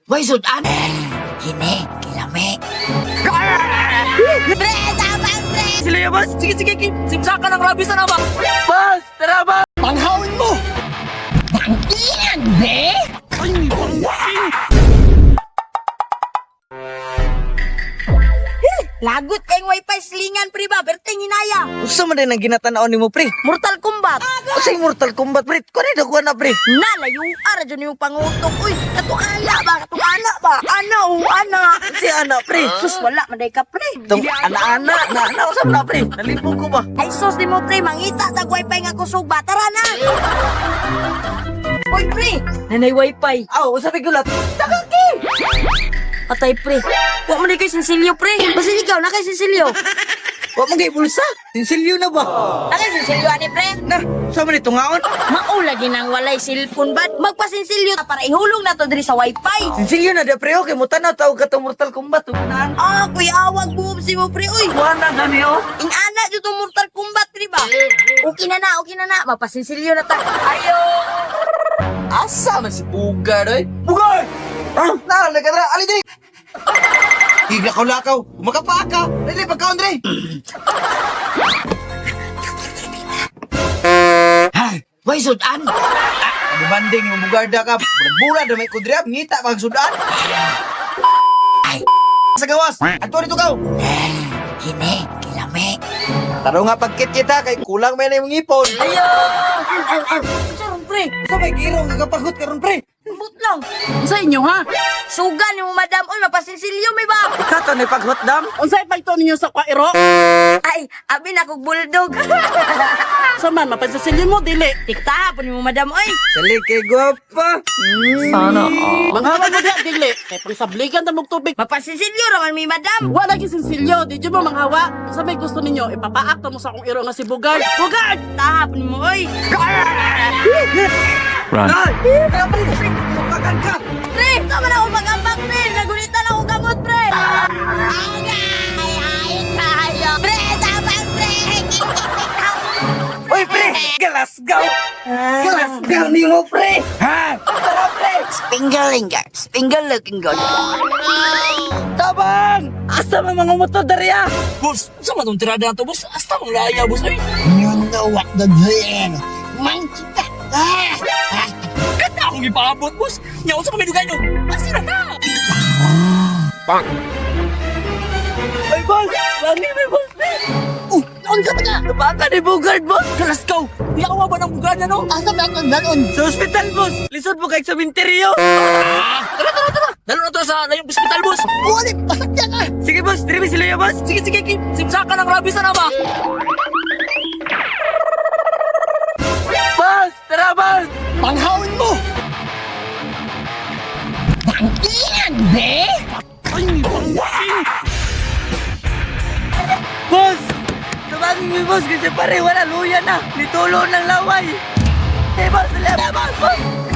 Why sudan? Kini, kilame. Pre, tabang, pre! Sila ya, boss. Sige, sige, simsakan ng rabies na ba? Boss, tara ba? Panghawin mo! Tangkiyan, be! Ay, pangking! Lagot kayong wifi slingan, pre ba? Berteng hinaya. Usa man din ang ginatanaw ni mo, pre? Mortal Kombat. Usay Mortal Kombat, pre. Kung ano ko na, pre? Nala, yung ara dyan yung pangutok. Uy, katungala ba? Katungala ba? Ana. Si anak, pre. Sus, wala, maday ka, pre. Itong anak-anak na usap na, pre. Nalipong ko ba? Ay, sus, di mo, pre. Mangita, tag wifi nga kusog ba? Tara na. Uy, pre. Nanay wifi. Aw, usapi gulat. Takaki! Atay, pre. Huwag mo na kay Sinsilyo, pre. Basta ikaw, na kay Sinsilyo. Wa mo gay bulsa. Sinsilyo na ba? Na kay Sinsilyo, ani, pre. Na, sama nito ngaon. Maulagi nang walay cellphone ba? Magpasinsilyo para ihulong na to diri sa wifi. Sinsilyo na, da, pre. Okay, mo tanaw tawag ka to Mortal Kombat. Tunaan. Ah, kuya awag buob si mo, pre. Uy, Wala gani, oh. ing ana dito to Mortal Kombat, pre ba? Okay na na. Mapasinsilyo na ta. Ayo. Asa man si Bugar, eh? Bugar! Ah, na, nagkadra. Ali, dali. Higa ko lakaw. Umakapa ka. Dali, pagkaon, dali. Ay, why sudan? Banding yung bugarda ka. Bulan na may kudriab. Ngita pag sudan. Ay, Sa gawas. Ato rito ka. kini, kilame. Taro nga pagkit kita kay kulang may na yung ngipon. Ayo. Sarong, pre. Sa may kirong nagkapagot karon pre. But lang. Unsa inyo ha? Sugan yung madam. Uy, mapasinsilyo, may ba? Ikato na paghot dam. Unsa ipagto ninyo sa kwairo? Ay, abi na kong bulldog. Sa man mapansasilin mo dili. Tiktahapon yung madam, oy. Sali kay gwapa. Manghawa mo diha dili. Kay pangsabligan ta mog tubig. Mapasinsilyo raman may madam. Wa lagi sinsilyo, di jud mo manghawa. Unsa may gusto ninyo ipapaak ta mo sa akong iro nga si Bugard. Bugard! Tahapon mo, oy. Run. Ay! Kaya pre, makan ka. Pre, tama na ako mag-ambak, pre. Nagunitan ako gamot, pre. Pre, tama, pre. Oy pre, galasgaw. Galasgaw ni mo pre. Ha? Tara pre. Spingal looking good. Tabang! Asa man mga motor dariya? Boss, sama tong tirada na to, boss. Asta mong laya, boss. Ay, You know what the deal. Mangkita. kata akong ipaabot, boss. Nya, unsa ka may dugay nyo? Masira na! Ay boss, lagi may boss pre. Naon ka taga? Baka ni Bugard boss. Kalaskaw! Yawa ba ng bugada, no? Asa ba akong galon? Sa ospital boss. Lisod po kay sa minteryo. Tara! Dalo na to sa layong hospital, boss. Ulit, pasakya ka. Sige boss, diri sila ya boss. Sige, simsakan ng rabies na ba? Boss, tara boss. Panghawin mo. Tangkiyan, be. Ay, pangking! Boss! Tabagin mo boss kasi pare wala luya na. Nitulo ng laway. Eh boss, boss.